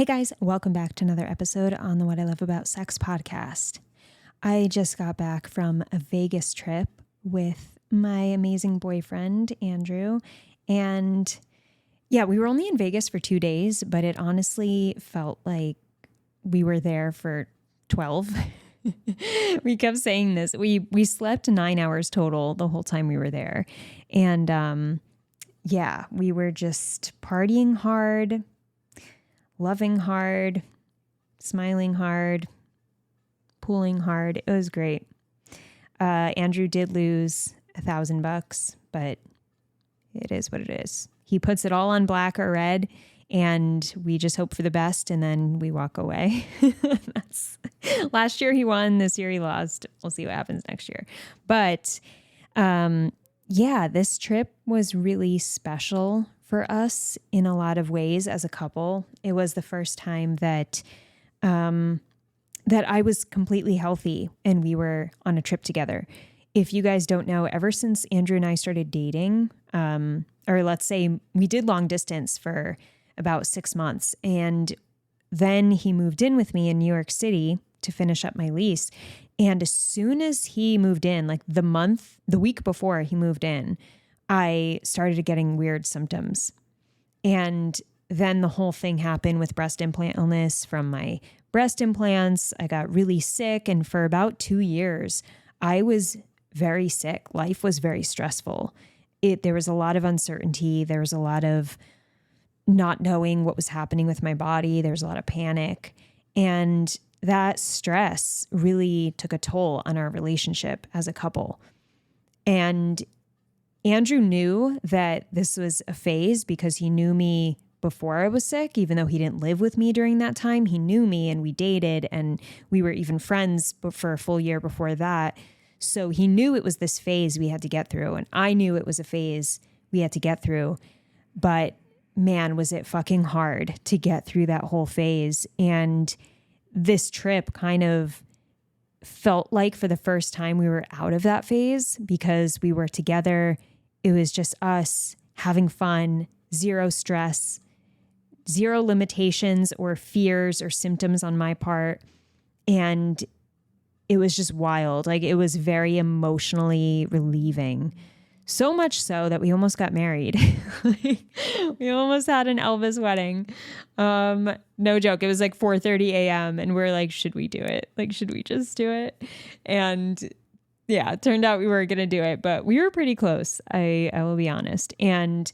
Hey guys, welcome back to another episode on the What I Love About Sex podcast. I just got back from a Vegas trip with my amazing boyfriend, Andrew. And yeah, we were only in Vegas for 2 days, but it honestly felt like we were there for 12. We kept saying this. We slept 9 hours total the whole time we were there. And yeah, we were just partying hard, loving hard, smiling hard, pooling hard. It was great. Andrew did lose $1,000, but it is what it is. He puts it all on black or red, and we just hope for the best, and then we walk away. Last year he won, this year he lost. We'll see what happens next year. But yeah, this trip was really special for us in a lot of ways as a couple. It was the first time that I was completely healthy and we were on a trip together. If you guys don't know, ever since Andrew and I started dating, or let's say we did long distance for about 6 months, and then he moved in with me in New York City to finish up my lease. And as soon as he moved in, like the week before he moved in, I started getting weird symptoms. And then the whole thing happened with breast implant illness from my breast implants. I got really sick. And for about 2 years, I was very sick. Life was very stressful. There was a lot of uncertainty. There was a lot of not knowing what was happening with my body. There was a lot of panic. And that stress really took a toll on our relationship as a couple. And Andrew knew that this was a phase because he knew me before I was sick, even though he didn't live with me during that time. He knew me and we dated and we were even friends for a full year before that. So he knew it was this phase we had to get through. And I knew it was a phase we had to get through. But man, was it fucking hard to get through that whole phase. And this trip kind of felt like for the first time we were out of that phase because we were together. It was just us having fun, zero stress, zero limitations or fears or symptoms on my part. And it was just wild. Like, it was very emotionally relieving. So much so that we almost got married. We almost had an Elvis wedding. No joke. It was like 4:30 a.m. and we're like, should we do it? Like, should we just do it? And yeah, it turned out we were going to do it, but we were pretty close. I will be honest. And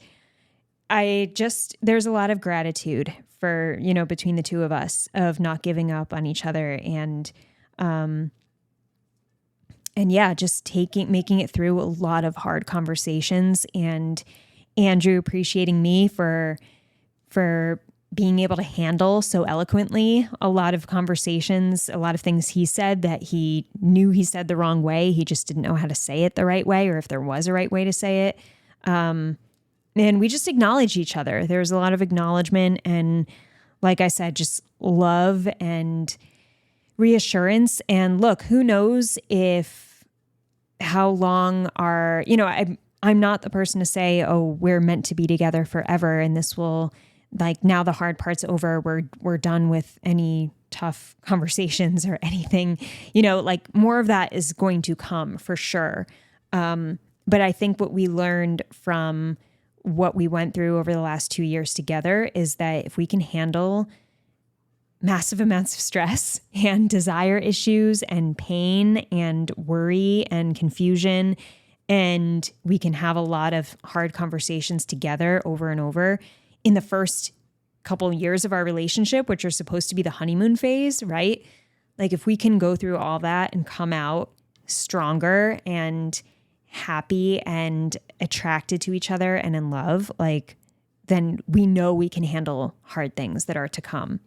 there's a lot of gratitude for, between the two of us of not giving up on each other and yeah, just making it through a lot of hard conversations, and Andrew appreciating me for being able to handle so eloquently a lot of conversations, a lot of things he said that he knew he said the wrong way. He just didn't know how to say it the right way, or if there was a right way to say it. And we just acknowledged each other. There was a lot of acknowledgement and, like I said, just love and reassurance. And look, who knows how long I'm not the person to say, oh, we're meant to be together forever. And this will, like, now the hard part's over. We're done with any tough conversations or anything, like more of that is going to come for sure. But I think what we learned from what we went through over the last 2 years together is that if we can handle massive amounts of stress and desire issues and pain and worry and confusion, and we can have a lot of hard conversations together over and over in the first couple years of our relationship, which are supposed to be the honeymoon phase, right? Like, if we can go through all that and come out stronger and happy and attracted to each other and in love, like, then we know we can handle hard things that are to come.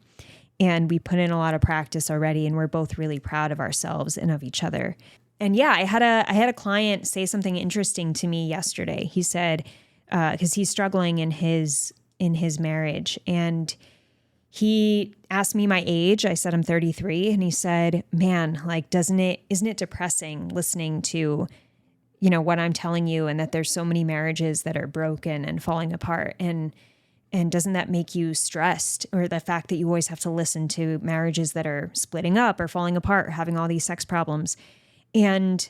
And we put in a lot of practice already, and we're both really proud of ourselves and of each other. And yeah, I had a client say something interesting to me yesterday. He said, because he's struggling in his marriage, and he asked me my age. I said I'm 33, and he said, "Man, like, isn't it depressing listening to, what I'm telling you, and that there's so many marriages that are broken and falling apart?" And And doesn't that make you stressed? Or the fact that you always have to listen to marriages that are splitting up or falling apart or having all these sex problems. And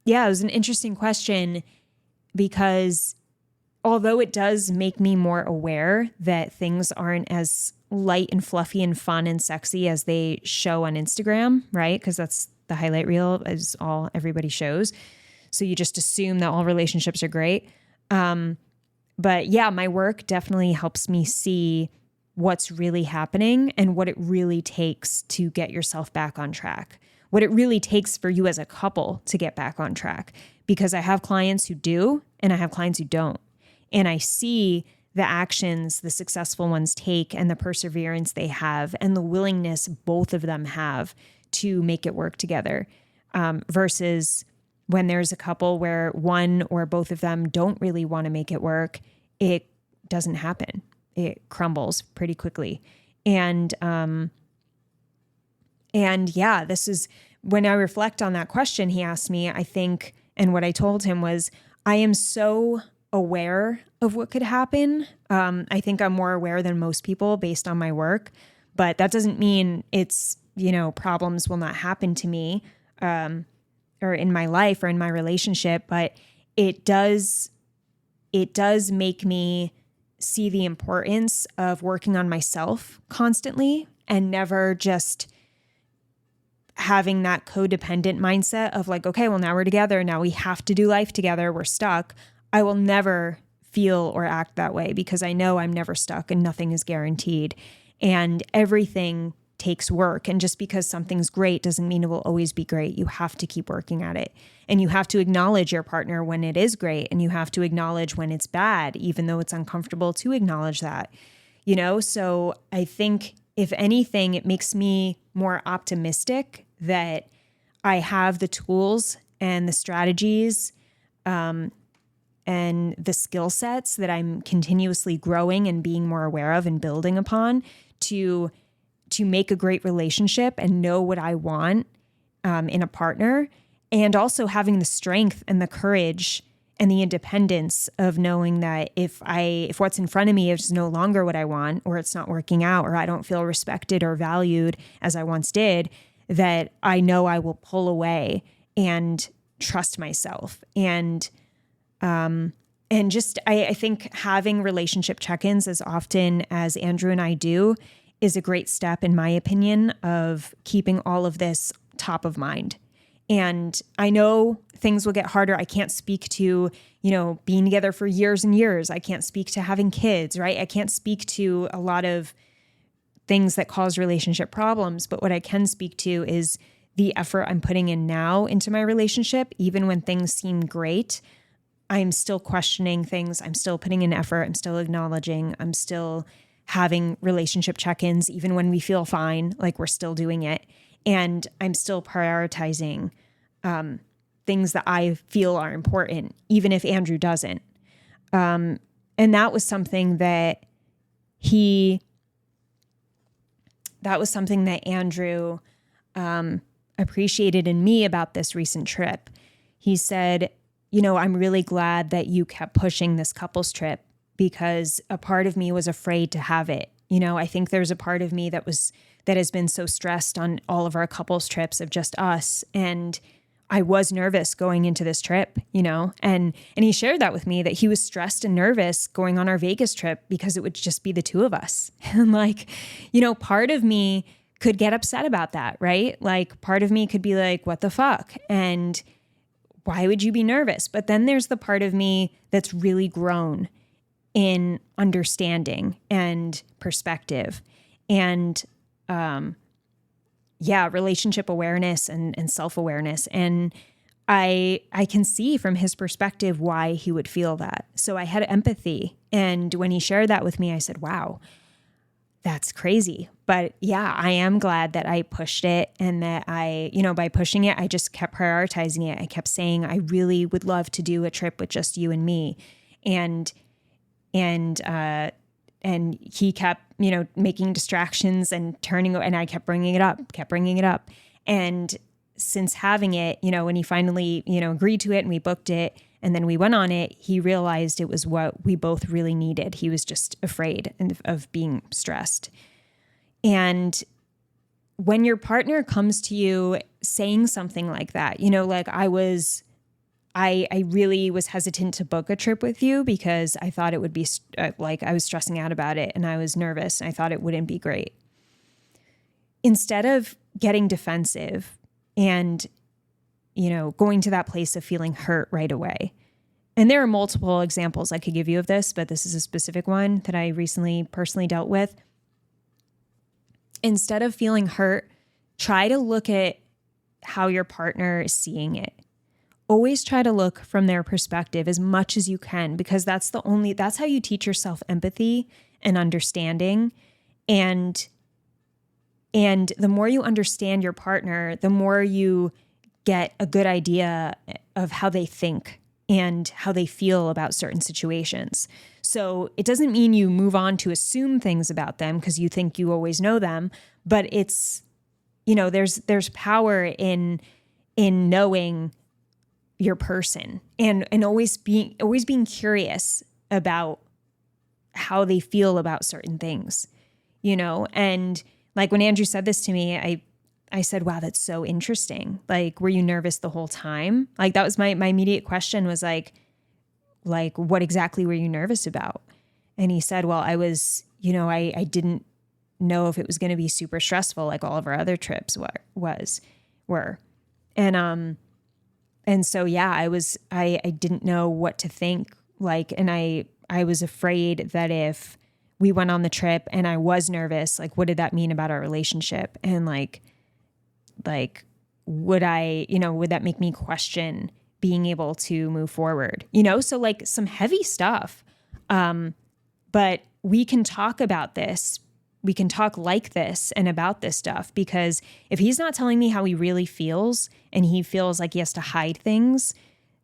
yeah, it was an interesting question because although it does make me more aware that things aren't as light and fluffy and fun and sexy as they show on Instagram, right? Because that's the highlight reel is all everybody shows. So you just assume that all relationships are great. But yeah, my work definitely helps me see what's really happening and what it really takes to get yourself back on track, what it really takes for you as a couple to get back on track. Because I have clients who do, and I have clients who don't. And I see the actions the successful ones take and the perseverance they have and the willingness both of them have to make it work together, versus when there's a couple where one or both of them don't really want to make it work, it doesn't happen. It crumbles pretty quickly. And yeah, this is when I reflect on that question he asked me, I think, and what I told him was, I am so aware of what could happen. I think I'm more aware than most people based on my work, but that doesn't mean it's, problems will not happen to me, or in my life or in my relationship, but it does make me see the importance of working on myself constantly and never just having that codependent mindset of like, okay, well, now we're together. Now we have to do life together. We're stuck. I will never feel or act that way because I know I'm never stuck and nothing is guaranteed and everything takes work. And just because something's great doesn't mean it will always be great. You have to keep working at it. And you have to acknowledge your partner when it is great. And you have to acknowledge when it's bad, even though it's uncomfortable to acknowledge that, So I think if anything, it makes me more optimistic that I have the tools and the strategies, and the skill sets that I'm continuously growing and being more aware of and building upon to make a great relationship and know what I want in a partner, and also having the strength and the courage and the independence of knowing that if what's in front of me is no longer what I want, or it's not working out, or I don't feel respected or valued as I once did, that I know I will pull away and trust myself. And just, I think having relationship check-ins as often as Andrew and I do is a great step, in my opinion, of keeping all of this top of mind. And I know things will get harder. I can't speak to, being together for years and years. I can't speak to having kids, right? I can't speak to a lot of things that cause relationship problems. But what I can speak to is the effort I'm putting in now into my relationship. Even when things seem great, I'm still questioning things. I'm still putting in effort. I'm still acknowledging. I'm still having relationship check-ins, even when we feel fine, like we're still doing it. And I'm still prioritizing things that I feel are important, even if Andrew doesn't. And that was something that Andrew appreciated in me about this recent trip. He said, I'm really glad that you kept pushing this couples trip because a part of me was afraid to have it. I think there's a part of me that has been so stressed on all of our couples trips of just us. And I was nervous going into this trip, and he shared that with me, that he was stressed and nervous going on our Vegas trip because it would just be the two of us. And part of me could get upset about that, right? Like part of me could be like, what the fuck? And why would you be nervous? But then there's the part of me that's really grown in understanding and perspective and, relationship awareness and self-awareness. And I can see from his perspective why he would feel that. So I had empathy. And when he shared that with me, I said, wow, that's crazy. But yeah, I am glad that I pushed it and that by pushing it, I just kept prioritizing it. I kept saying, I really would love to do a trip with just you and me. And he kept, making distractions and and I kept bringing it up. And since having it, when he finally, agreed to it and we booked it And then we went on it. He realized it was what we both really needed. He was just afraid of being stressed. And when your partner comes to you saying something like that, like I really was hesitant to book a trip with you because I thought it would be like I was stressing out about it and I was nervous and I thought it wouldn't be great. Instead of getting defensive and, going to that place of feeling hurt right away. And there are multiple examples I could give you of this, but this is a specific one that I recently personally dealt with. Instead of feeling hurt, try to look at how your partner is seeing it. Always try to look from their perspective as much as you can, because that's how you teach yourself empathy and understanding. And the more you understand your partner, the more you get a good idea of how they think and how they feel about certain situations. So it doesn't mean you move on to assume things about them because you think you always know them, but it's, there's power in knowing your person and always being curious about how they feel about certain things, and like when Andrew said this to me, I said, wow, that's so interesting. Like, were you nervous the whole time? Like, that was my immediate question was like, what exactly were you nervous about? And he said, well, I was, I didn't know if it was going to be super stressful like all of our other trips were. And so, yeah, I didn't know what to think. And I was afraid that if we went on the trip and I was nervous, like, what did that mean about our relationship? And like, would that make me question being able to move forward? So like some heavy stuff. But we can talk about this. We can talk like this and about this stuff, because if he's not telling me how he really feels and he feels like he has to hide things,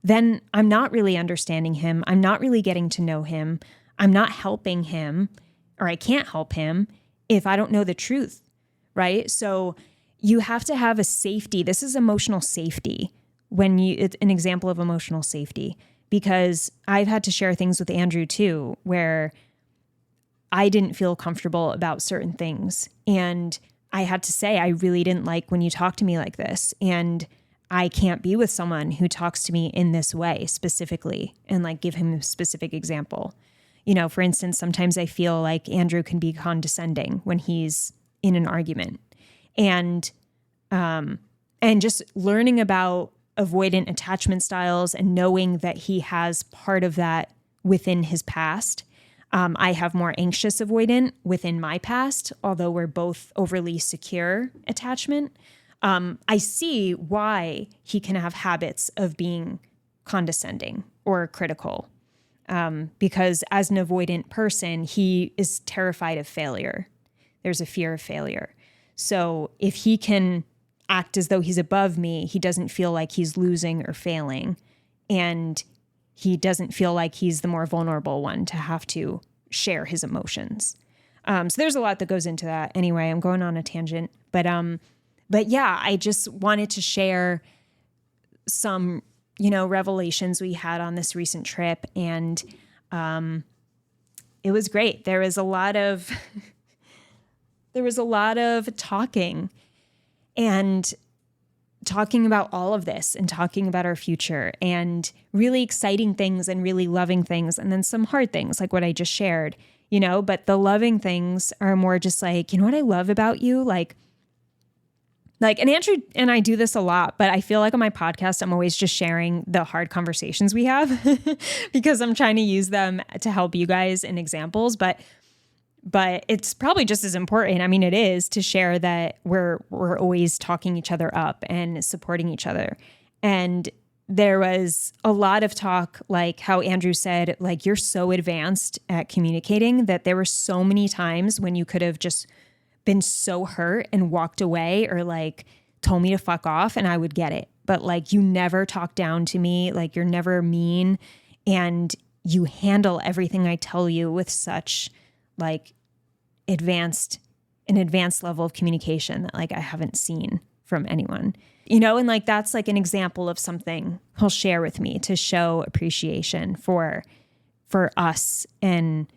then I'm not really understanding him. I'm not really getting to know him. I'm not helping him, or I can't help him if I don't know the truth, right? So you have to have a safety. This is emotional safety. It's an example of emotional safety, because I've had to share things with Andrew too, where I didn't feel comfortable about certain things. And I had to say, I really didn't like when you talk to me like this. And I can't be with someone who talks to me in this way specifically, and like give him a specific example. For instance, sometimes I feel like Andrew can be condescending when he's in an argument. And just learning about avoidant attachment styles and knowing that he has part of that within his past. I have more anxious avoidant within my past, although we're both overly secure attachment. I see why he can have habits of being condescending or critical, because as an avoidant person, he is terrified of failure. There's a fear of failure. So if he can act as though he's above me, he doesn't feel like he's losing or failing. And he doesn't feel like he's the more vulnerable one to have to share his emotions. So there's a lot that goes into that. Anyway, I'm going on a tangent. But yeah, I just wanted to share some, revelations we had on this recent trip. And it was great. There was a lot of talking about all of this and talking about our future and really exciting things and really loving things. And then some hard things like what I just shared, but the loving things are more just like, what I love about you? Like, and Andrew and I do this a lot, but I feel like on my podcast, I'm always just sharing the hard conversations we have because I'm trying to use them to help you guys in examples. But it's probably just as important. I mean, it is to share that we're always talking each other up and supporting each other. And there was a lot of talk, like how Andrew said, like, you're so advanced at communicating that there were so many times when you could have just been so hurt and walked away or like told me to fuck off and I would get it. But like, you never talk down to me, like you're never mean, and you handle everything I tell you with such like an advanced level of communication that like I haven't seen from anyone, and like, that's like an example of something he'll share with me to show appreciation for us and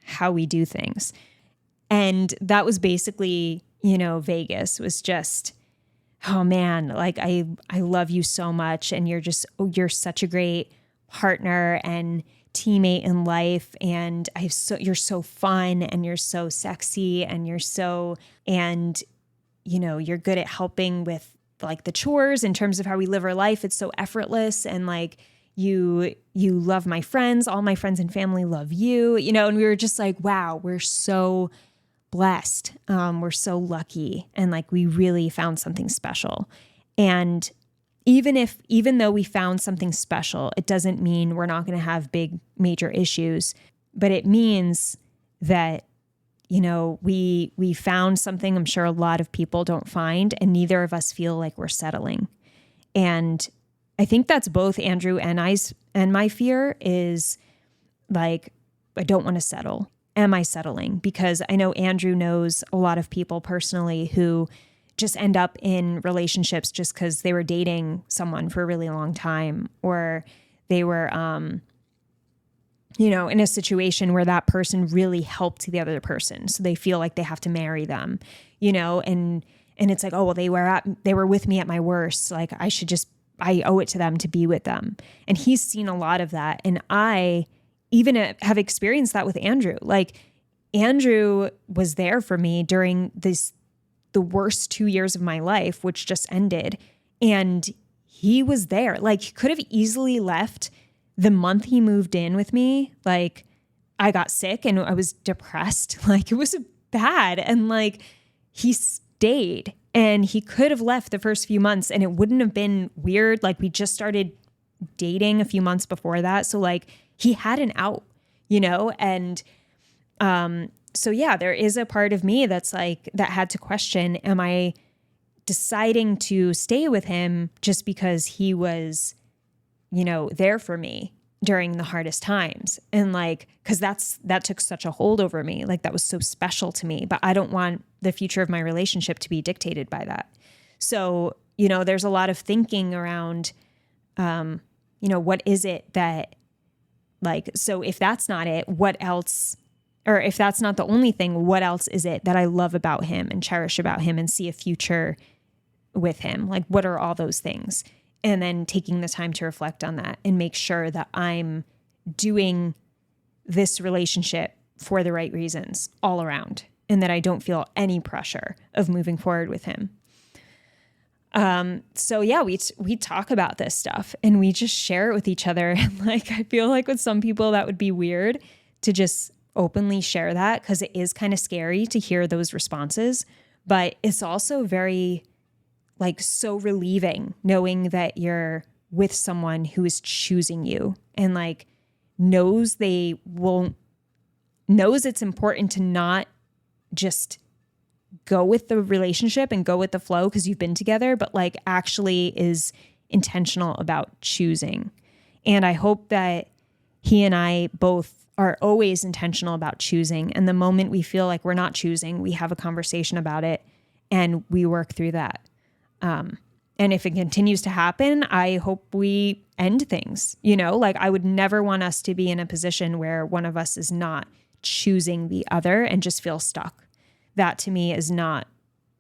how we do things. And that was basically, Vegas was just, oh man, like I love you so much. And you're such a great partner and teammate in life. And you're so fun and you're so sexy and you're good at helping with like the chores in terms of how we live our life. It's so effortless. And like, you love my friends, all my friends and family love you, and we were just like, wow, we're so blessed. We're so lucky. And like, we really found something special. And even though we found something special, it doesn't mean we're not going to have big major issues, but it means that, we found something I'm sure a lot of people don't find, and neither of us feel like we're settling. And I think that's both Andrew and my fear is like, I don't want to settle. Am I settling? Because I know Andrew knows a lot of people personally who just end up in relationships just because they were dating someone for a really long time, or they were, in a situation where that person really helped the other person. So they feel like they have to marry them, and it's like, oh, well, they were with me at my worst. Like I owe it to them to be with them. And he's seen a lot of that. And I even have experienced that with Andrew. Like, Andrew was there for me during the worst 2 years of my life, which just ended. And he was there. Like, he could have easily left the month he moved in with me. Like, I got sick and I was depressed. Like, it was bad. And like, he stayed, and he could have left the first few months and it wouldn't have been weird. Like, we just started dating a few months before that. So like, he had an out, and so yeah, there is a part of me that's like, that had to question, am I deciding to stay with him just because he was, there for me during the hardest times? And like, cause that took such a hold over me. Like, that was so special to me, but I don't want the future of my relationship to be dictated by that. So, there's a lot of thinking around, what is it that, like, so if that's not it, what else, or if that's not the only thing, what else is it that I love about him and cherish about him and see a future with him? Like, what are all those things? And then taking the time to reflect on that and make sure that I'm doing this relationship for the right reasons all around, and that I don't feel any pressure of moving forward with him. So yeah, we talk about this stuff and we just share it with each other. And like, I feel like with some people that would be weird to just openly share that, because it is kind of scary to hear those responses, but it's also very like so relieving knowing that you're with someone who is choosing you and like knows it's important to not just go with the relationship and go with the flow because you've been together, but like actually is intentional about choosing. And I hope that he and I both are always intentional about choosing. And the moment we feel like we're not choosing, we have a conversation about it and we work through that. And if it continues to happen, I hope we end things, like I would never want us to be in a position where one of us is not choosing the other and just feel stuck. That to me is not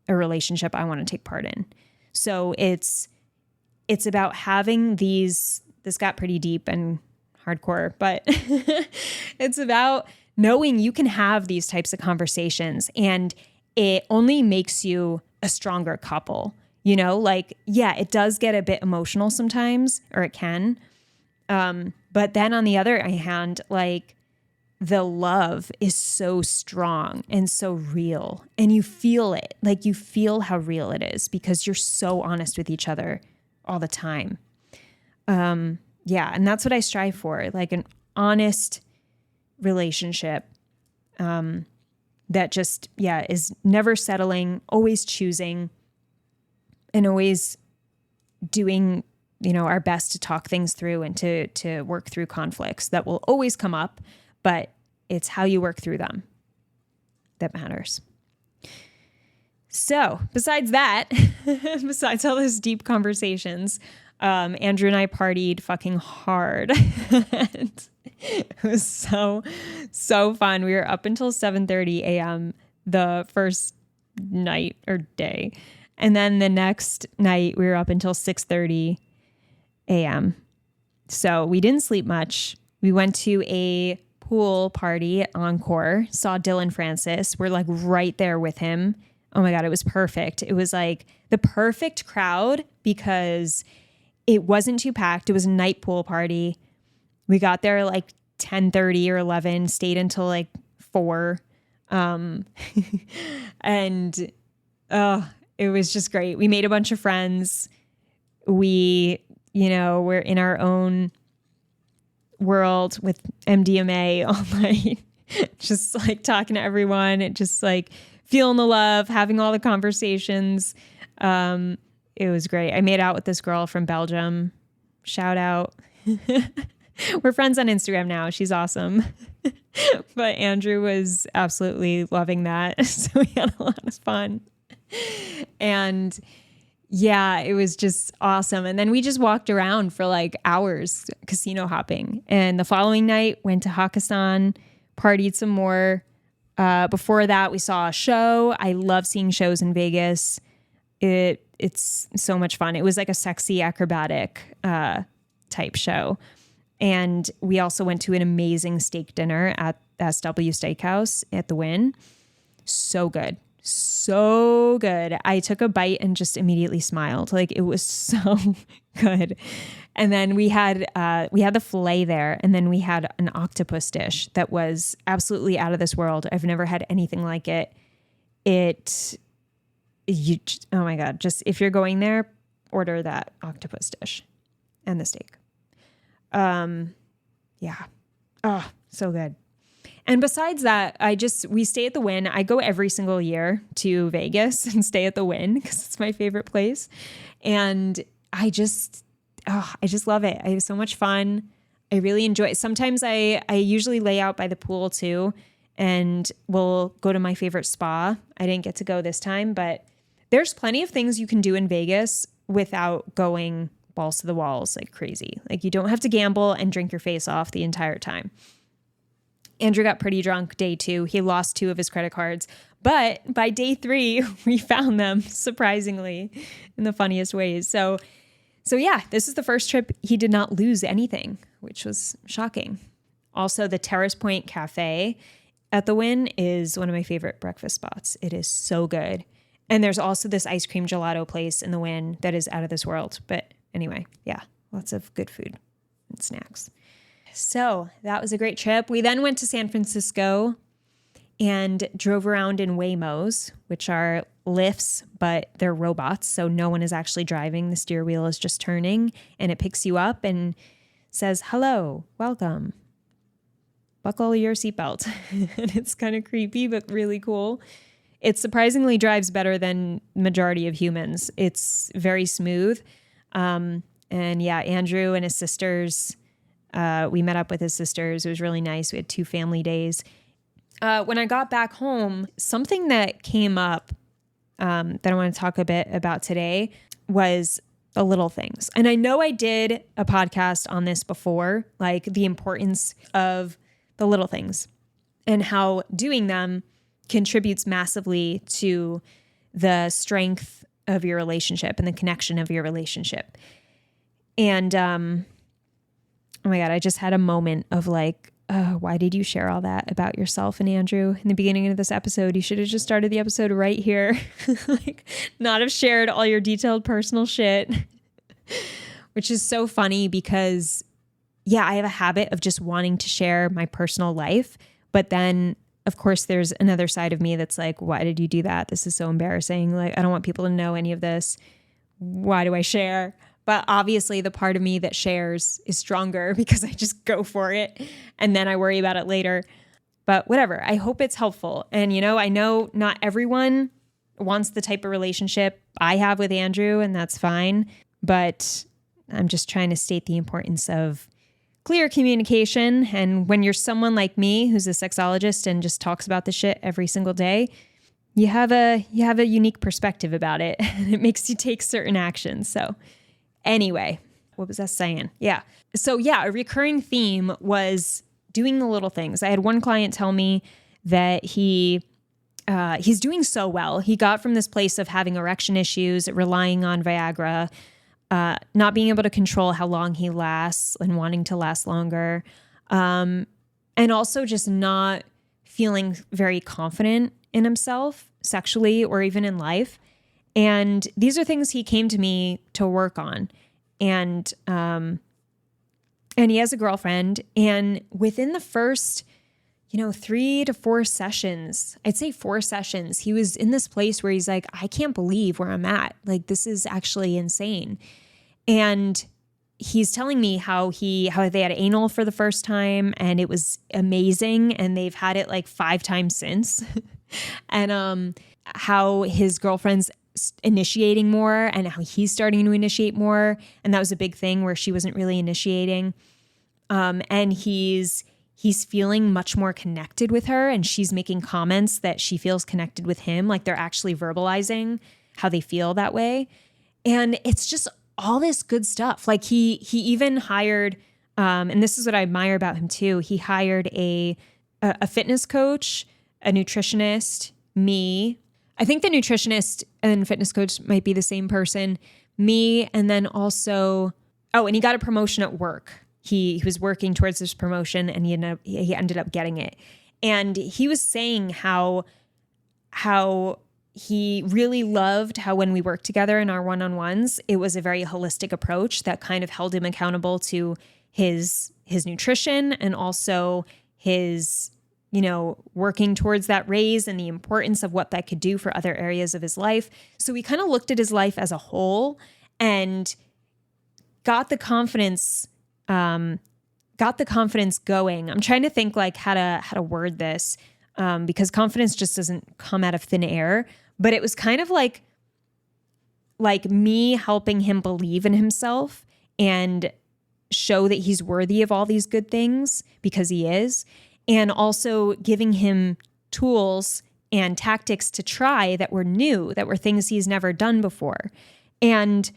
a relationship I want to take part in. So it's about having this got pretty deep and hardcore, but it's about knowing you can have these types of conversations and it only makes you a stronger couple. Like, yeah, it does get a bit emotional sometimes, or it can. But then on the other hand, like, the love is so strong and so real, and you feel it. Like, you feel how real it is because you're so honest with each other all the time. Yeah. And that's what I strive for, like an honest relationship, that just, is never settling, always choosing, and always doing, our best to talk things through and to work through conflicts that will always come up, but it's how you work through them that matters. So besides that, besides all those deep conversations, Andrew and I partied fucking hard. And it was so fun. We were up until 7:30 a.m. the first night or day. And then the next night we were up until 6:30 a.m. So we didn't sleep much. We went to a pool party at Encore, saw Dylan Francis. We're like right there with him. Oh my God, it was perfect. It was like the perfect crowd because it wasn't too packed. It was a night pool party. We got there like 10:30 or 11, stayed until like 4. And it was just great. We made a bunch of friends. We're in our own world with MDMA all night, just like talking to everyone and just like feeling the love, having all the conversations. It was great. I made out with this girl from Belgium. Shout out. We're friends on Instagram now. She's awesome. But Andrew was absolutely loving that. So we had a lot of fun. And yeah, it was just awesome. And then we just walked around for like hours casino hopping. And the following night went to Hakkasan, partied some more. Before that, we saw a show. I love seeing shows in Vegas. It's so much fun. It was like a sexy acrobatic type show. And we also went to an amazing steak dinner at SW Steakhouse at the Wynn. So good. So good. I took a bite and just immediately smiled. Like it was so good. And then we had the filet there, and then we had an octopus dish that was absolutely out of this world. I've never had anything like it. Oh my God, just if you're going there, order that octopus dish and the steak. Yeah. Oh, so good. And besides that, we stay at the Wynn. I go every single year to Vegas and stay at the Wynn because it's my favorite place. And I just love it. I have so much fun. I really enjoy it. Sometimes I usually lay out by the pool too, and we'll go to my favorite spa. I didn't get to go this time, but there's plenty of things you can do in Vegas without going balls to the walls like crazy. Like you don't have to gamble and drink your face off the entire time. Andrew got pretty drunk day 2. He lost 2 of his credit cards. But by day 3, we found them, surprisingly, in the funniest ways. So yeah, this is the first trip he did not lose anything, which was shocking. Also, the Terrace Point Cafe at the Wynn is one of my favorite breakfast spots. It is so good. And there's also this ice cream gelato place in the Wynn that is out of this world. But anyway, yeah, lots of good food and snacks. So that was a great trip. We then went to San Francisco and drove around in Waymos, which are lifts, but they're robots. So no one is actually driving. The steer wheel is just turning and it picks you up and says, hello, welcome, buckle your seatbelt. And it's kind of creepy, but really cool. It surprisingly drives better than the majority of humans. It's very smooth. And yeah, Andrew and his sisters, we met up with his sisters. It was really nice. We had 2 family days. When I got back home, something that came up that I want to talk a bit about today was the little things. And I know I did a podcast on this before, like the importance of the little things and how doing them contributes massively to the strength of your relationship and the connection of your relationship. And oh my God, I just had a moment of like, why did you share all that about yourself and Andrew in the beginning of this episode? You should have just started the episode right here. Like, not have shared all your detailed personal shit, which is so funny because, yeah, I have a habit of just wanting to share my personal life. But then, of course, there's another side of me that's like, why did you do that? This is so embarrassing. Like, I don't want people to know any of this. Why do I share? But obviously the part of me that shares is stronger because I just go for it and then I worry about it later. But whatever, I hope it's helpful. And, I know not everyone wants the type of relationship I have with Andrew, and that's fine. But I'm just trying to state the importance of clear communication. And when you're someone like me who's a sexologist and just talks about the shit every single day, you have a unique perspective about it, and it makes you take certain actions. So anyway, what was I saying? Yeah. So yeah, a recurring theme was doing the little things. I had one client tell me that he's doing so well. He got from this place of having erection issues, relying on Viagra, not being able to control how long he lasts and wanting to last longer, and also just not feeling very confident in himself sexually or even in life. And these are things he came to me to work on. And he has a girlfriend. And within the first, 3 to 4 sessions, I'd say 4 sessions, he was in this place where he's like, I can't believe where I'm at. Like, this is actually insane. And he's telling me how they had anal for the first time and it was amazing. And they've had it like 5 times since. And how his girlfriend's initiating more and how he's starting to initiate more. And that was a big thing where she wasn't really initiating. And he's feeling much more connected with her, and she's making comments that she feels connected with him. Like they're actually verbalizing how they feel that way. And it's just all this good stuff. Like he even hired, and this is what I admire about him too. He hired a fitness coach, a nutritionist, me. I think the nutritionist and fitness coach might be the same person, me. And then also, and he got a promotion at work. He was working towards this promotion and he ended up getting it. And he was saying how he really loved how when we worked together in our one-on-ones, it was a very holistic approach that kind of held him accountable to his nutrition and also his, working towards that raise and the importance of what that could do for other areas of his life. So we kind of looked at his life as a whole and got the confidence going. I'm trying to think like how to word this, because confidence just doesn't come out of thin air, but it was kind of like me helping him believe in himself and show that he's worthy of all these good things because he is, and also giving him tools and tactics to try that were new, that were things he's never done before. And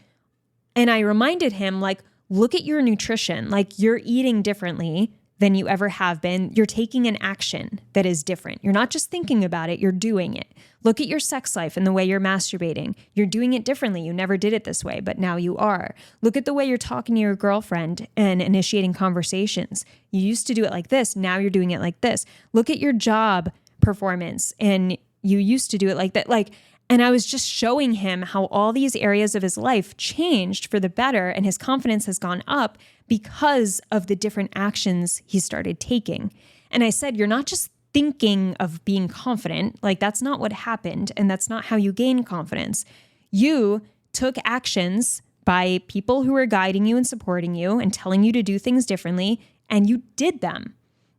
I reminded him, like, look at your nutrition. Like, you're eating differently than you ever have been. You're taking an action that is different. You're not just thinking about it, you're doing it. Look at your sex life and the way you're masturbating. You're doing it differently. You never did it this way, but now you are. Look at the way you're talking to your girlfriend and initiating conversations. You used to do it like this. Now you're doing it like this. Look at your job performance and you used to do it like that. And I was just showing him how all these areas of his life changed for the better, and his confidence has gone up because of the different actions he started taking. And I said, you're not just thinking of being confident. Like, that's not what happened, and that's not how you gain confidence. You took actions by people who were guiding you and supporting you and telling you to do things differently, and you did them.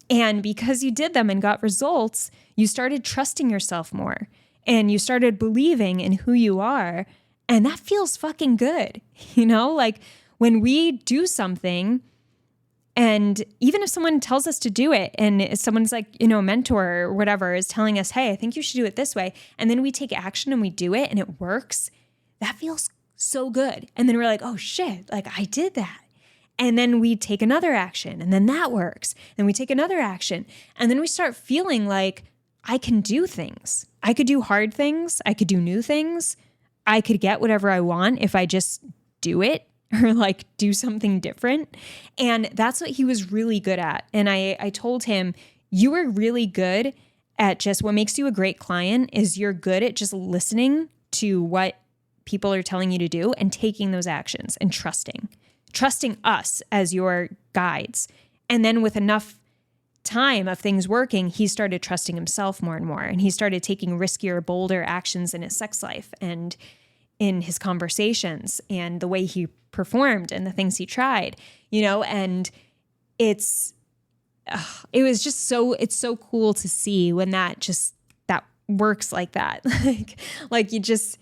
And because you did them and got results, you started trusting yourself more. And you started believing in who you are. And that feels fucking good. Like when we do something, and even if someone tells us to do it and someone's like, a mentor or whatever is telling us, hey, I think you should do it this way. And then we take action and we do it and it works. That feels so good. And then we're like, oh shit, like I did that. And then we take another action and then that works. And we take another action. And then we start feeling like I can do things. I could do hard things. I could do new things. I could get whatever I want if I just do it or like do something different. And that's what he was really good at. And I told him, you are really good at just what makes you a great client is you're good at just listening to what people are telling you to do and taking those actions and trusting us as your guides. And then with enough time of things working, he started trusting himself more and more. And he started taking riskier, bolder actions in his sex life and in his conversations and the way he performed and the things he tried, and it was just it's so cool to see when that works like that. like you just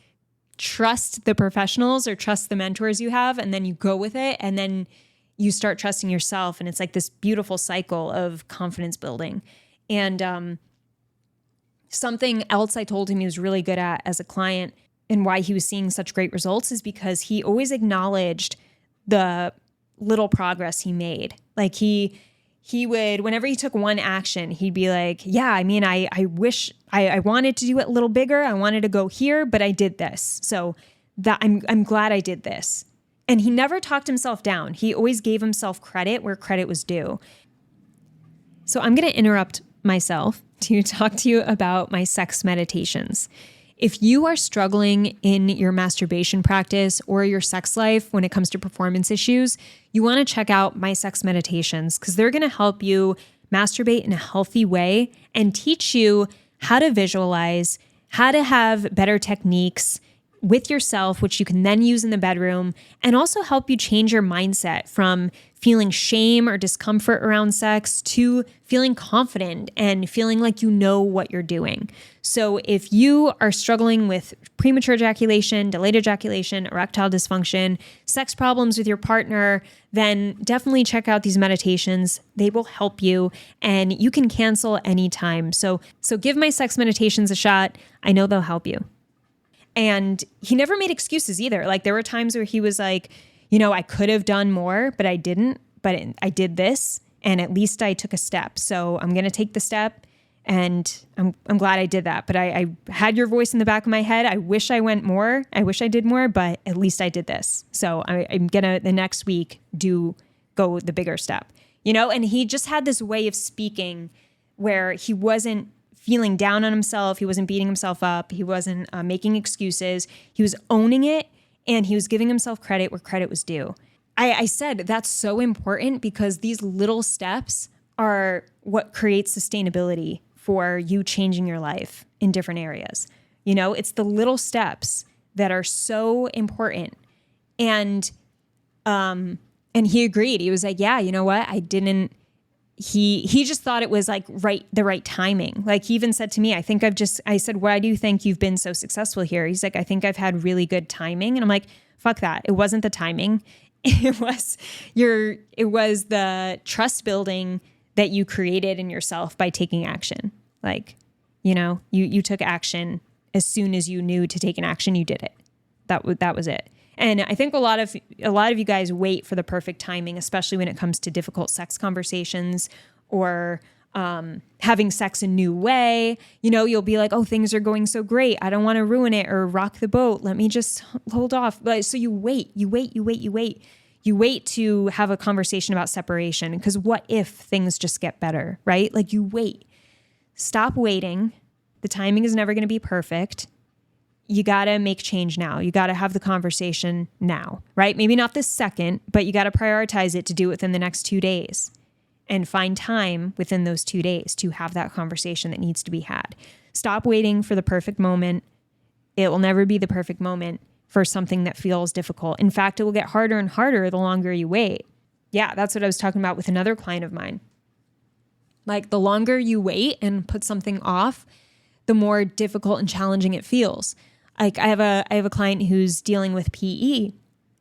trust the professionals or trust the mentors you have, and then you go with it, and then you start trusting yourself, and it's like this beautiful cycle of confidence building. And Something else I told him he was really good at as a client and why he was seeing such great results is because he always acknowledged the little progress he made. Like he would, whenever he took one action, he'd be like, yeah, I mean, I wish I wanted to do it a little bigger. I wanted to go here, but I did this. So that I'm glad I did this. And he never talked himself down. He always gave himself credit where credit was due. So I'm going to interrupt myself to talk to you about my sex meditations. If you are struggling in your masturbation practice or your sex life when it comes to performance issues, you want to check out my sex meditations because they're going to help you masturbate in a healthy way and teach you how to visualize, how to have better techniques with yourself, which you can then use in the bedroom, and also help you change your mindset from feeling shame or discomfort around sex to feeling confident and feeling like you know what you're doing. So if you are struggling with premature ejaculation, delayed ejaculation, erectile dysfunction, sex problems with your partner, then definitely check out these meditations. They will help you and you can cancel anytime. So give my sex meditations a shot. I know they'll help you. And he never made excuses either. Like there were times where he was like, you know, I could have done more, but I didn't. But I did this, and at least I took a step. So I'm going to take the step, and I'm glad I did that. But I had your voice in the back of my head. I wish I went more. I wish I did more, but at least I did this. So I'm going to the next week go the bigger step, you know. And he just had this way of speaking where he wasn't feeling down on himself. He wasn't beating himself up. He wasn't making excuses. He was owning it, and he was giving himself credit where credit was due. I said that's so important because these little steps are what creates sustainability for you changing your life in different areas. You know, it's the little steps that are so important. And he agreed. He was like, yeah, you know what? I didn't. He just thought it was like the right timing. Like he even said to me, I said, why do you think you've been so successful here? He's like, I think I've had really good timing. And I'm like, fuck that. It wasn't the timing. It was the trust building that you created in yourself by taking action. Like, you know, you took action as soon as you knew to take an action, you did it. That was it. And I think a lot of you guys wait for the perfect timing, especially when it comes to difficult sex conversations or having sex a new way. You know, you'll be like, oh, things are going so great. I don't want to ruin it or rock the boat. Let me just hold off. But so you wait. You wait to have a conversation about separation because what if things just get better, right? Like you wait. Stop waiting. The timing is never going to be perfect. You got to make change now. You got to have the conversation now, right? Maybe not this second, but you got to prioritize it to do it within the next 2 days and find time within those 2 days to have that conversation that needs to be had. Stop waiting for the perfect moment. It will never be the perfect moment for something that feels difficult. In fact, it will get harder and harder the longer you wait. Yeah, that's what I was talking about with another client of mine. Like the longer you wait and put something off, the more difficult and challenging it feels. Like I have a client who's dealing with PE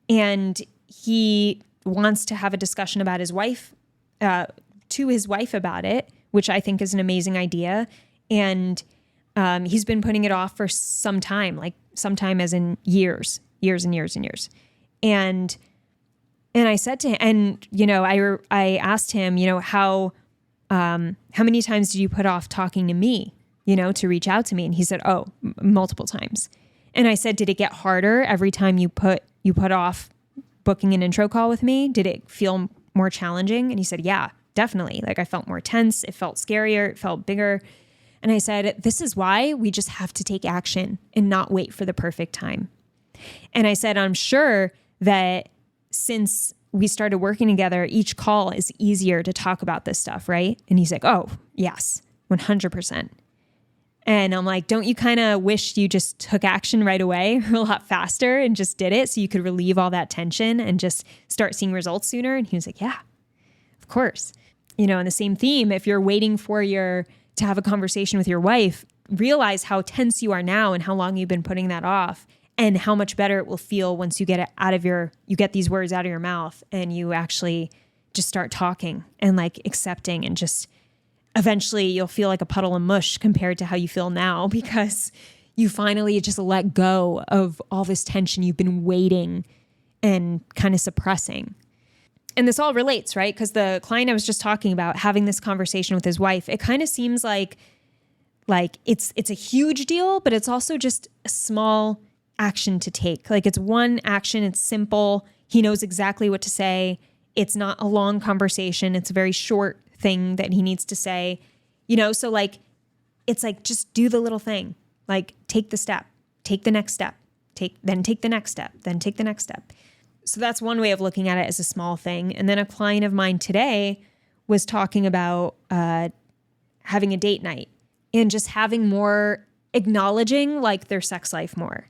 and he wants to have a discussion about his wife, to his wife about it, which I think is an amazing idea. And he's been putting it off for some time, like sometime as in years and years and years. And I said to him, and you know, I asked him, you know, how many times did you put off talking to me, you know, to reach out to me? And he said, oh, multiple times. And I said, did it get harder every time you put off booking an intro call with me? Did it feel more challenging? And he said, yeah, definitely. Like I felt more tense. It felt scarier. It felt bigger. And I said, this is why we just have to take action and not wait for the perfect time. And I said, I'm sure that since we started working together, each call is easier to talk about this stuff, right? And he's like, oh, yes, 100%. And I'm like, don't you kind of wish you just took action right away a lot faster and just did it so you could relieve all that tension and just start seeing results sooner? And he was like, yeah, of course. You know, in the same theme, if you're waiting to have a conversation with your wife, realize how tense you are now and how long you've been putting that off and how much better it will feel once you get it you get these words out of your mouth and you actually just start talking and like accepting and just eventually you'll feel like a puddle of mush compared to how you feel now, because you finally just let go of all this tension you've been waiting and kind of suppressing. And this all relates, right? Because the client I was just talking about having this conversation with his wife, it kind of seems like it's a huge deal, but it's also just a small action to take. Like it's one action, it's simple. He knows exactly what to say. It's not a long conversation. It's a very short thing that he needs to say, so like, it's like, just do the little thing, like take the step, take the next step, then take the next step, then take the next step. So that's one way of looking at it, as a small thing. And then a client of mine today was talking about having a date night and just having more, acknowledging like their sex life more.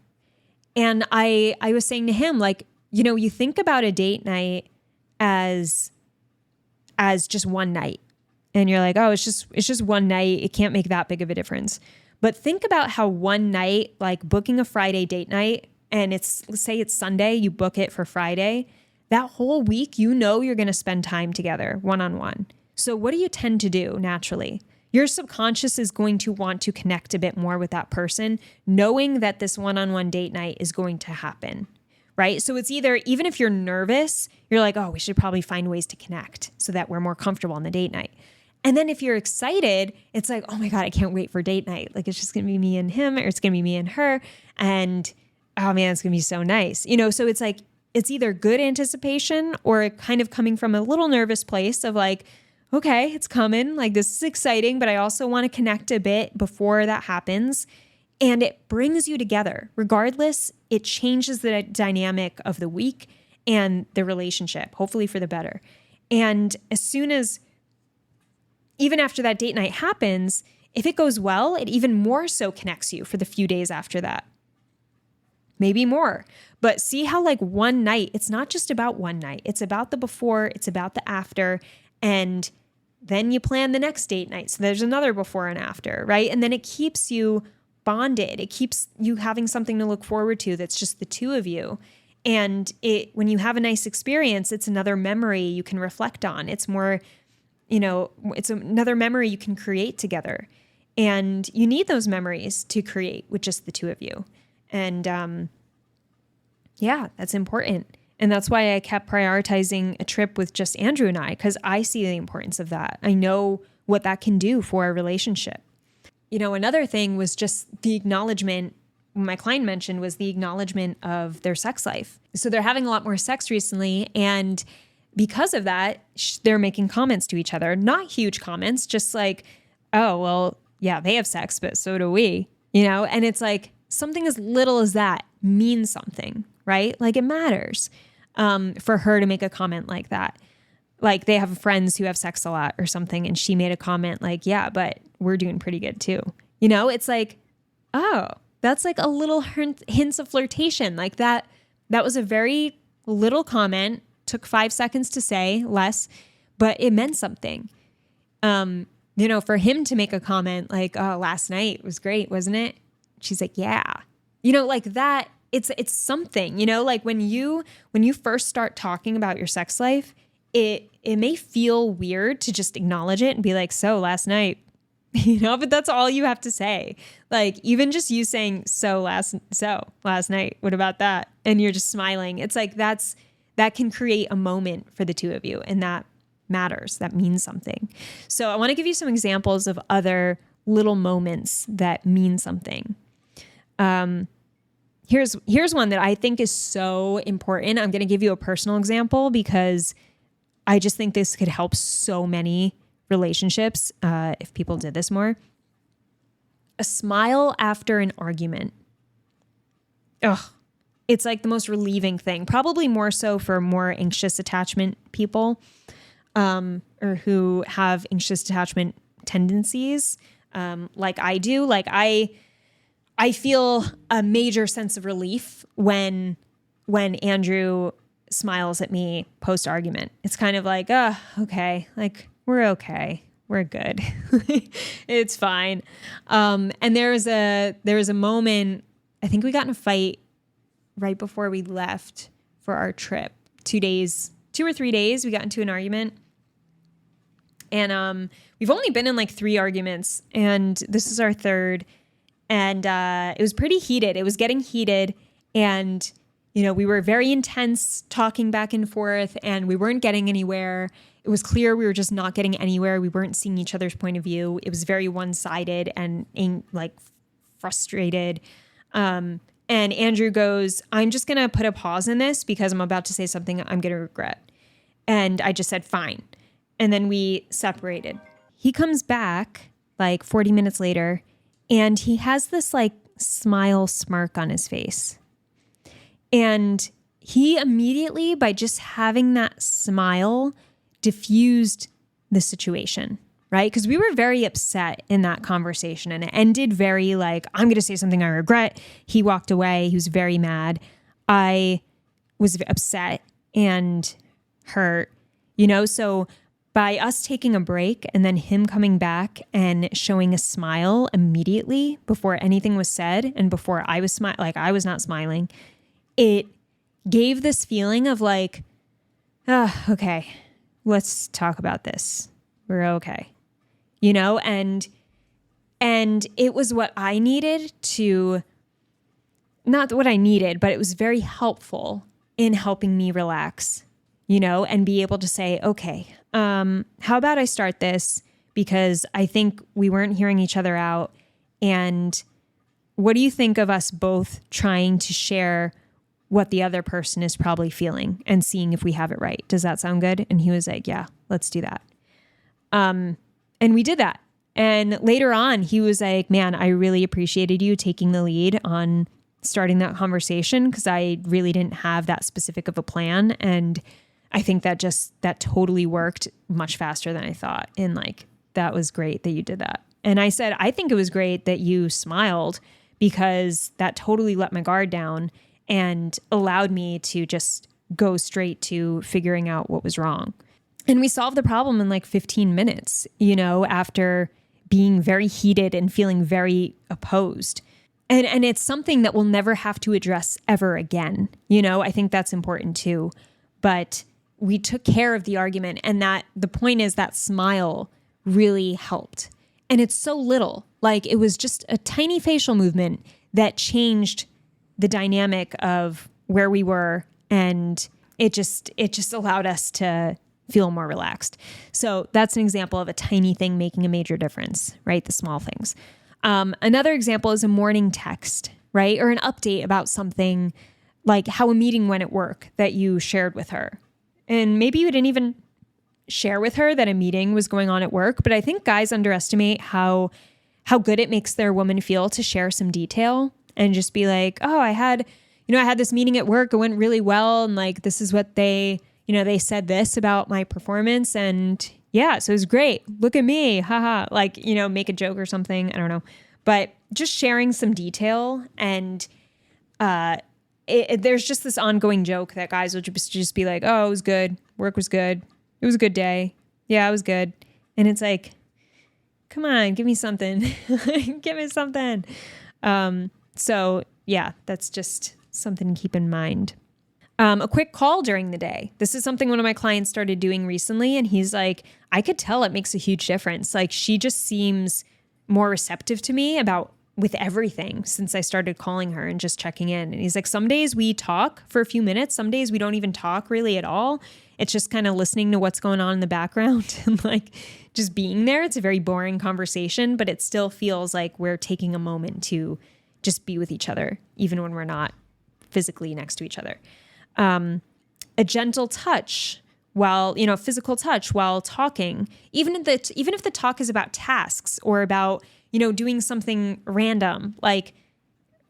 And I was saying to him, like, you think about a date night as just one night. And you're like, oh, it's just one night. It can't make that big of a difference. But think about how one night, like booking a Friday date night, and let's say it's Sunday, you book it for Friday, that whole week, you're going to spend time together one-on-one. So what do you tend to do naturally? Your subconscious is going to want to connect a bit more with that person, knowing that this one-on-one date night is going to happen, right? So it's either, even if you're nervous, you're like, oh, we should probably find ways to connect so that we're more comfortable on the date night. And then if you're excited, it's like, oh my God, I can't wait for date night. Like it's just going to be me and him, or it's going to be me and her. And oh man, it's going to be so nice. So it's like, it's either good anticipation or kind of coming from a little nervous place of like, okay, it's coming. Like this is exciting, but I also want to connect a bit before that happens. And it brings you together. Regardless, it changes the dynamic of the week and the relationship, hopefully for the better. And even after that date night happens, if it goes well, it even more so connects you for the few days after that. Maybe more. But see how like one night, it's not just about one night. It's about the before, it's about the after. And then you plan the next date night. So there's another before and after, right? And then it keeps you bonded. It keeps you having something to look forward to that's just the two of you. And when you have a nice experience, it's another memory you can reflect on. It's more, it's another memory you can create together. And you need those memories to create with just the two of you. And yeah, that's important. And that's why I kept prioritizing a trip with just Andrew and I, because I see the importance of that. I know what that can do for our relationship. Another thing was just the acknowledgement. My client mentioned was the acknowledgement of their sex life. So they're having a lot more sex recently. And because of that, they're making comments to each other, not huge comments, just like, oh, well, yeah, they have sex, but so do we, and it's like something as little as that means something, right? Like it matters for her to make a comment like that. Like they have friends who have sex a lot or something. And she made a comment like, yeah, but we're doing pretty good too. It's like, oh, that's like a little hints of flirtation. Like that was a very little comment, took 5 seconds to say, less, but it meant something. For him to make a comment like, oh, last night was great, wasn't it? She's like, yeah, like that. It's something, like when you first start talking about your sex life, it may feel weird to just acknowledge it and be like, so last night, but that's all you have to say. Like even just you saying, so last night, what about that? And you're just smiling. It's like, that can create a moment for the two of you. And that matters. That means something. So I want to give you some examples of other little moments that mean something. Here's one that I think is so important. I'm going to give you a personal example because I just think this could help so many relationships if people did this more. A smile after an argument. Ugh. It's like the most relieving thing, probably more so for more anxious attachment people or who have anxious attachment tendencies like I do. Like I feel a major sense of relief when Andrew smiles at me post-argument. It's kind of like, oh, okay, like we're okay. We're good. It's fine. And there was a moment, I think we got in a fight right before we left for our trip. 2 or 3 days, we got into an argument. And we've only been in like 3 arguments, and this is our third. And it was pretty heated. It was getting heated, and we were very intense talking back and forth, and we weren't getting anywhere. It was clear we were just not getting anywhere. We weren't seeing each other's point of view. It was very one-sided and like frustrated. And Andrew goes, "I'm just going to put a pause in this because I'm about to say something I'm going to regret." And I just said, "Fine." And then we separated. He comes back like 40 minutes later, and he has this like smile smirk on his face. And he immediately, by just having that smile, diffused the situation, right? Because we were very upset in that conversation, and it ended very like, "I'm going to say something I regret." He walked away. He was very mad. I was upset and hurt, so by us taking a break and then him coming back and showing a smile immediately before anything was said and before I was I was not smiling, it gave this feeling of like, okay, let's talk about this. We're okay. And it was what I needed not what I needed, but it was very helpful in helping me relax, and be able to say, okay, how about I start this because I think we weren't hearing each other out. And what do you think of us both trying to share what the other person is probably feeling and seeing if we have it right? Does that sound good? And he was like, "Yeah, let's do that." And we did that. And later on, he was like, "Man, I really appreciated you taking the lead on starting that conversation because I really didn't have that specific of a plan. And I think that totally worked much faster than I thought. And like, that was great that you did that." And I said, "I think it was great that you smiled because that totally let my guard down and allowed me to just go straight to figuring out what was wrong." And we solved the problem in like 15 minutes, after being very heated and feeling very opposed. And it's something that we'll never have to address ever again. I think that's important too. But we took care of the argument, and that the point is that smile really helped. And it's so little, like it was just a tiny facial movement that changed the dynamic of where we were. And it just allowed us to feel more relaxed. So that's an example of a tiny thing making a major difference, right? The small things. Another example is a morning text, right? Or an update about something, like how a meeting went at work that you shared with her. And maybe you didn't even share with her that a meeting was going on at work, but I think guys underestimate how good it makes their woman feel to share some detail and just be like, "Oh, I had this meeting at work. It went really well. And like, this is what they said this about my performance. And yeah, so it was great. Look at me. Haha." Like, make a joke or something. I don't know. But just sharing some detail, and there's just this ongoing joke that guys will just be like, "Oh, it was good. Work was good. It was a good day. Yeah, it was good." And it's like, come on, give me something. Give me something. So yeah, that's just something to keep in mind. A quick call during the day. This is something one of my clients started doing recently, and he's like, "I could tell it makes a huge difference. Like, she just seems more receptive to me with everything since I started calling her and just checking in." And he's like, "Some days we talk for a few minutes. Some days we don't even talk really at all. It's just kind of listening to what's going on in the background and like just being there. It's a very boring conversation, but it still feels like we're taking a moment to just be with each other, even when we're not physically next to each other." A gentle touch physical touch while talking, even if the talk is about tasks or about, doing something random, like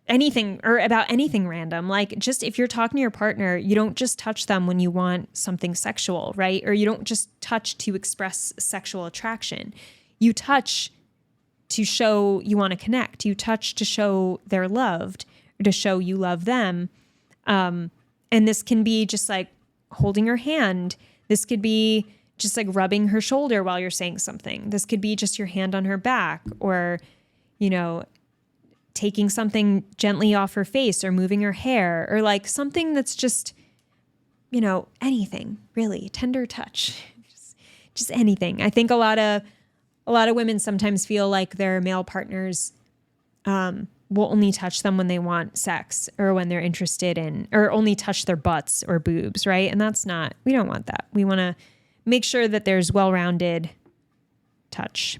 anything, or about anything random. Like, just if you're talking to your partner, you don't just touch them when you want something sexual, right? Or you don't just touch to express sexual attraction. You touch to show you want to connect. You touch to show they're loved, or to show you love them. And this can be just like holding her hand. This could be just like rubbing her shoulder while you're saying something. This could be just your hand on her back, or, taking something gently off her face, or moving her hair, or like something that's just, anything really, tender touch. just anything. I think a lot of women sometimes feel like their male partners will only touch them when they want sex or when they're interested in, or only touch their butts or boobs, right? And we don't want that. We want to make sure that there's well-rounded touch.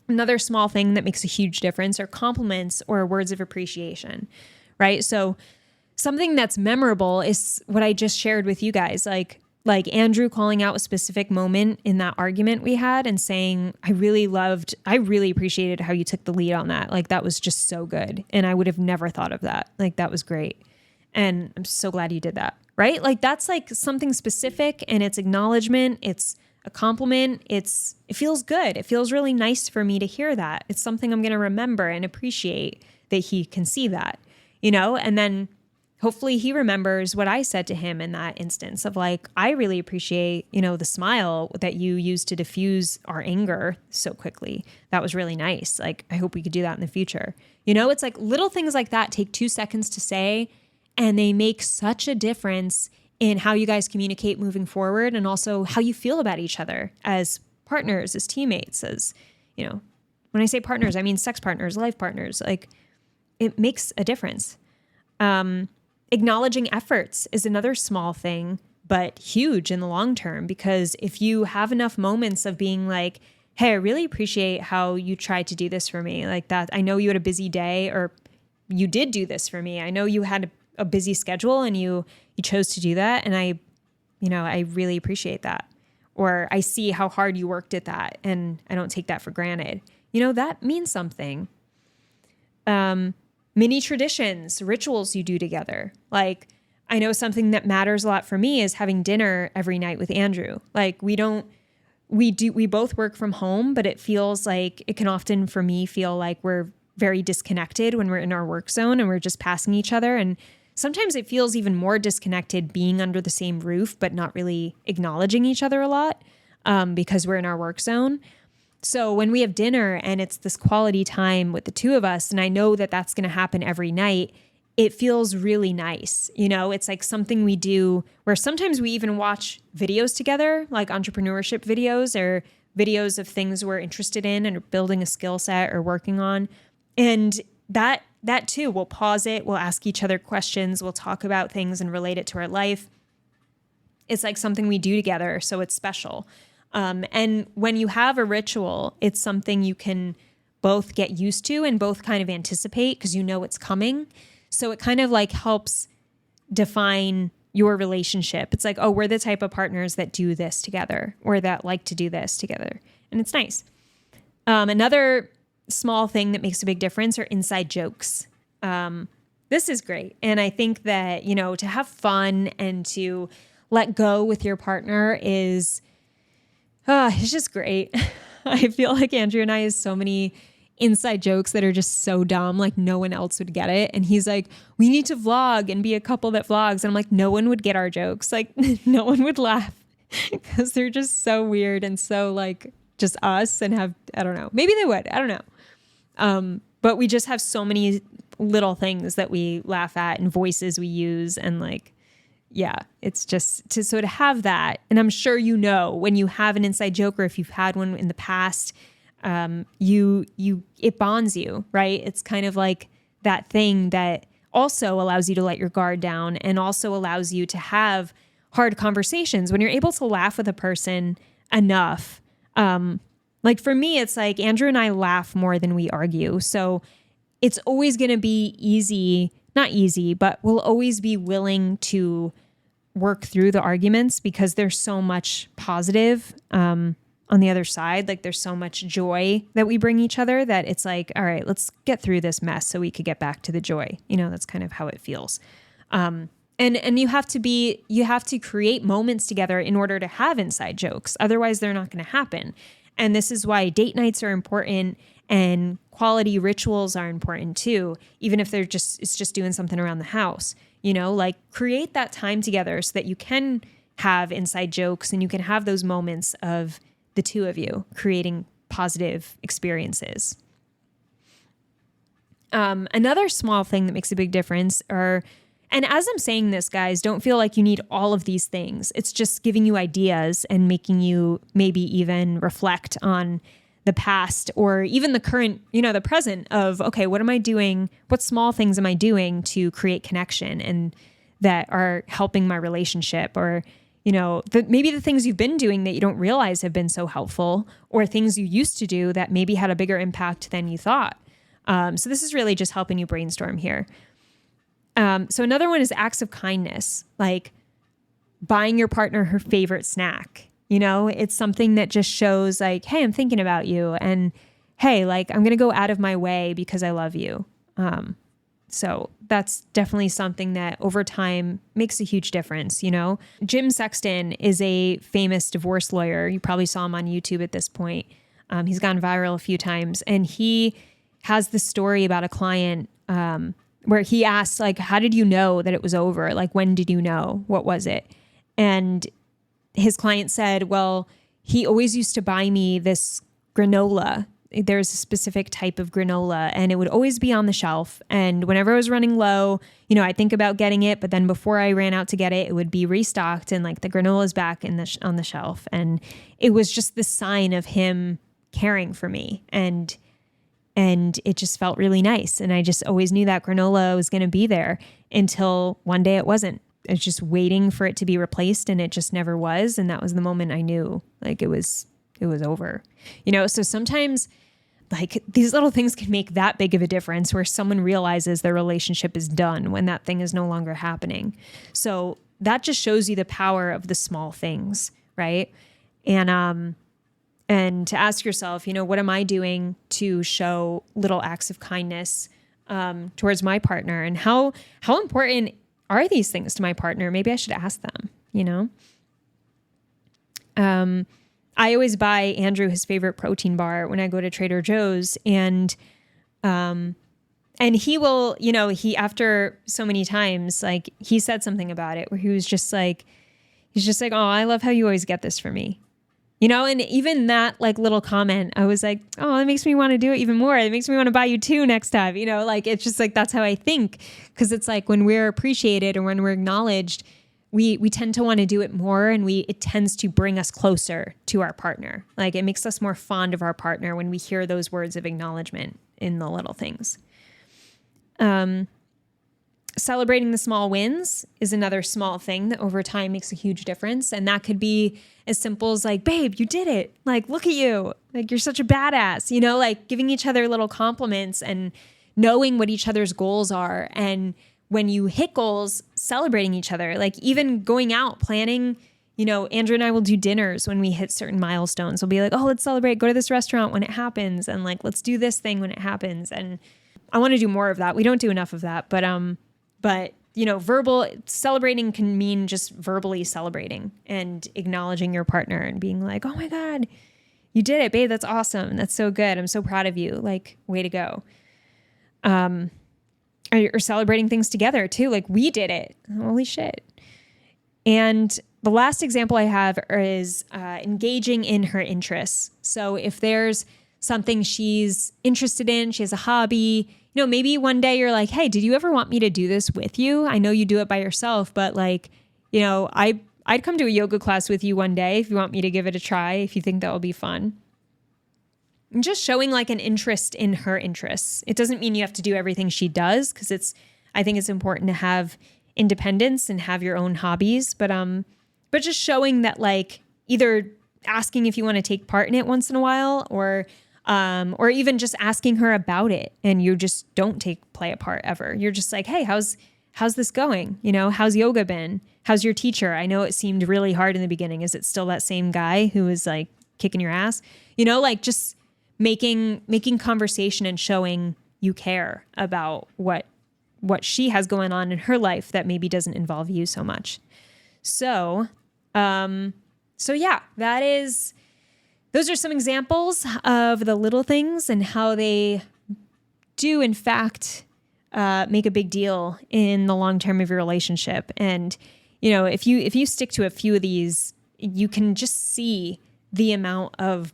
Another small thing that makes a huge difference are compliments or words of appreciation, right? So something that's memorable is what I just shared with you guys, like Andrew calling out a specific moment in that argument we had and saying, I really appreciated how you took the lead on that. Like, that was just so good. And I would have never thought of that. Like, that was great. And I'm so glad you did that, right? Like, that's like something specific, and it's acknowledgement. It's a compliment. It feels good. It feels really nice for me to hear that. It's something I'm going to remember and appreciate that he can see that, and then hopefully he remembers what I said to him in that instance of like, I really appreciate, the smile that you used to diffuse our anger so quickly. That was really nice. Like, I hope we could do that in the future. It's like little things like that take 2 seconds to say, and they make such a difference in how you guys communicate moving forward, and also how you feel about each other as partners, as teammates, as, when I say partners, I mean sex partners, life partners. Like, it makes a difference. Acknowledging efforts is another small thing, but huge in the long term, because if you have enough moments of being like, hey, I really appreciate how you tried to do this for me. Like that, I know you had a busy day, or you did do this for me. I know you had a busy schedule and you chose to do that. And I really appreciate that. Or I see how hard you worked at that, and I don't take that for granted. That means something. Mini traditions, rituals you do together. Like, I know something that matters a lot for me is having dinner every night with Andrew. Like, we both work from home, but it feels like it can often for me feel like we're very disconnected when we're in our work zone and we're just passing each other. And sometimes it feels even more disconnected being under the same roof, but not really acknowledging each other a lot because we're in our work zone. So when we have dinner and it's this quality time with the two of us, and I know that that's going to happen every night, it feels really nice. It's like something we do where sometimes we even watch videos together, like entrepreneurship videos or videos of things we're interested in and building a skill set or working on. And that too, we'll pause it, we'll ask each other questions, we'll talk about things and relate it to our life. It's like something we do together, so it's special. And when you have a ritual, it's something you can both get used to and both kind of anticipate because it's coming. So it kind of like helps define your relationship. It's like, oh, we're the type of partners that do this together, or that like to do this together. And it's nice. Another small thing that makes a big difference are inside jokes. This is great. And I think that, to have fun and to let go with your partner is... it's just great. I feel like Andrew and I have so many inside jokes that are just so dumb, like no one else would get it. And he's like, we need to vlog and be a couple that vlogs. And I'm like, no one would get our jokes. Like no one would laugh because they're just so weird and so like just us, and I don't know, maybe they would, I don't know. But we just have so many little things that we laugh at and voices we use, and like, yeah, it's just to have that. And I'm sure when you have an inside joke, or if you've had one in the past, it bonds you, right? It's kind of like that thing that also allows you to let your guard down, and also allows you to have hard conversations when you're able to laugh with a person enough. Like for me, it's like Andrew and I laugh more than we argue. So it's always going to be not easy, but we'll always be willing to work through the arguments because there's so much positive on the other side. Like there's so much joy that we bring each other that it's like, all right, let's get through this mess so we could get back to the joy. That's kind of how it feels. And you have to create moments together in order to have inside jokes. Otherwise they're not going to happen. And this is why date nights are important, and quality rituals are important too, even if it's just doing something around the house, like create that time together so that you can have inside jokes and you can have those moments of the two of you creating positive experiences. Another small thing that makes a big difference And as I'm saying this, guys, don't feel like you need all of these things. It's just giving you ideas and making you maybe even reflect on the past or even the current, the present of, okay, what am I doing? What small things am I doing to create connection and that are helping my relationship? Or, maybe the things you've been doing that you don't realize have been so helpful, or things you used to do that maybe had a bigger impact than you thought. So this is really just helping you brainstorm here. So another one is acts of kindness, like buying your partner her favorite snack. It's something that just shows like, hey, I'm thinking about you. And hey, like I'm going to go out of my way because I love you. So that's definitely something that over time makes a huge difference. Jim Sexton is a famous divorce lawyer. You probably saw him on YouTube at this point. He's gone viral a few times, and he has this story about a client, where he asked, like, how did you know that it was over? Like, when did you know? What was it? And his client said, well, he always used to buy me this granola. There's a specific type of granola, and it would always be on the shelf. And whenever I was running low, I'd think about getting it, but then before I ran out to get it, it would be restocked and like the granola's back on the shelf. And it was just the sign of him caring for me. And it just felt really nice. And I just always knew that granola was going to be there until one day it wasn't. I was just waiting for it to be replaced, and it just never was. And that was the moment I knew like it was over, So sometimes like these little things can make that big of a difference where someone realizes their relationship is done when that thing is no longer happening. So that just shows you the power of the small things, right? And to ask yourself, what am I doing to show little acts of kindness towards my partner? And how important are these things to my partner? Maybe I should ask them, I always buy Andrew his favorite protein bar when I go to Trader Joe's, and he will, he, after so many times, like he said something about it where he's just like, oh, I love how you always get this for me. And even that like little comment, I was like, oh, it makes me want to do it even more. It makes me want to buy you two next time. Like it's just like, that's how I think. Cause it's like when we're appreciated and when we're acknowledged, we tend to want to do it more, and it tends to bring us closer to our partner. Like it makes us more fond of our partner when we hear those words of acknowledgement in the little things. Celebrating the small wins is another small thing that over time makes a huge difference. And that could be as simple as like, babe, you did it. Like, look at you. Like, you're such a badass, like giving each other little compliments and knowing what each other's goals are. And when you hit goals, celebrating each other, like even going out, planning, Andrew and I will do dinners when we hit certain milestones. We'll be like, oh, let's celebrate, go to this restaurant when it happens. And like, let's do this thing when it happens. And I want to do more of that. We don't do enough of that, but verbal celebrating can mean just verbally celebrating and acknowledging your partner and being like, oh my God, you did it, babe. That's awesome. That's so good. I'm so proud of you. Like, way to go. Or celebrating things together too. Like, we did it. Holy shit. And the last example I have is engaging in her interests. So if there's something she's interested in, she has a hobby, maybe one day you're like, hey, did you ever want me to do this with you? I know you do it by yourself, but like, I'd come to a yoga class with you one day if you want me to give it a try, if you think that will be fun. And just showing like an interest in her interests. It doesn't mean you have to do everything she does, because I think it's important to have independence and have your own hobbies, but just showing that, like, either asking if you want to take part in it once in a while, or even just asking her about it, and you just don't play a part ever. You're just like, hey, how's this going? How's yoga been? How's your teacher? I know it seemed really hard in the beginning. Is it still that same guy who was like kicking your ass? Like just making conversation and showing you care about what she has going on in her life that maybe doesn't involve you so much. So yeah, those are some examples of the little things and how they do, in fact, make a big deal in the long term of your relationship. And, if you stick to a few of these, you can just see the amount of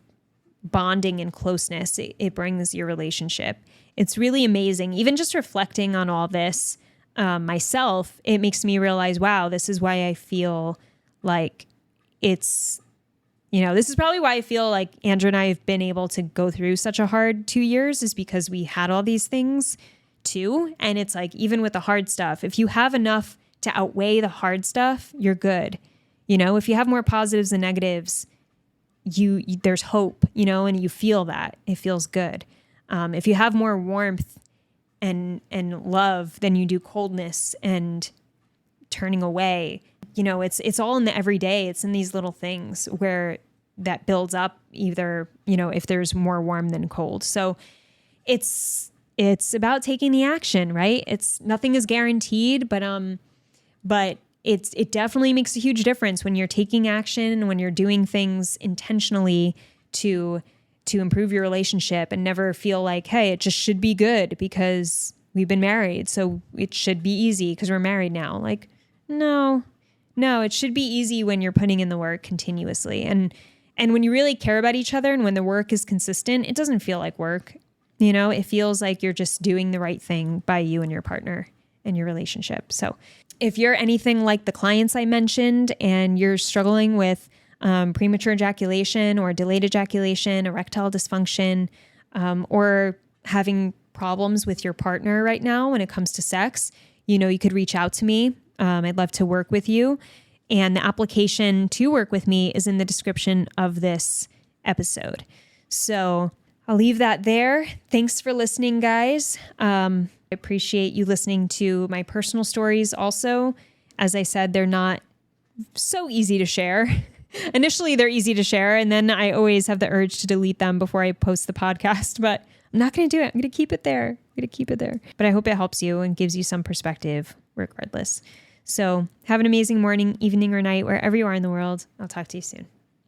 bonding and closeness it brings your relationship. It's really amazing. Even just reflecting on all this, myself, it makes me realize, wow, this is why I feel like it's, this is probably why I feel like Andrew and I have been able to go through such a hard 2 years, is because we had all these things too. And it's like, even with the hard stuff, if you have enough to outweigh the hard stuff, you're good. If you have more positives than negatives, there's hope, and you feel that. It feels good. If you have more warmth and love than you do coldness and turning away, it's all in the everyday. It's in these little things where that builds up, either, if there's more warm than cold. So it's about taking the action, right? Nothing is guaranteed, but it definitely makes a huge difference when you're taking action, when you're doing things intentionally to improve your relationship, and never feel like, hey, it just should be good because we've been married, so it should be easy because we're married now. Like, no, it should be easy when you're putting in the work continuously. And when you really care about each other, and when the work is consistent, it doesn't feel like work. It feels like you're just doing the right thing by you and your partner and your relationship. So if you're anything like the clients I mentioned, and you're struggling with premature ejaculation or delayed ejaculation, erectile dysfunction, or having problems with your partner right now when it comes to sex, you could reach out to me. I'd love to work with you. And the application to work with me is in the description of this episode. So I'll leave that there. Thanks for listening, guys. I appreciate you listening to my personal stories also. As I said, they're not so easy to share. Initially, they're easy to share, and then I always have the urge to delete them before I post the podcast, but I'm not going to do it. I'm going to keep it there. But I hope it helps you and gives you some perspective regardless. So have an amazing morning, evening, or night, wherever you are in the world. I'll talk to you soon.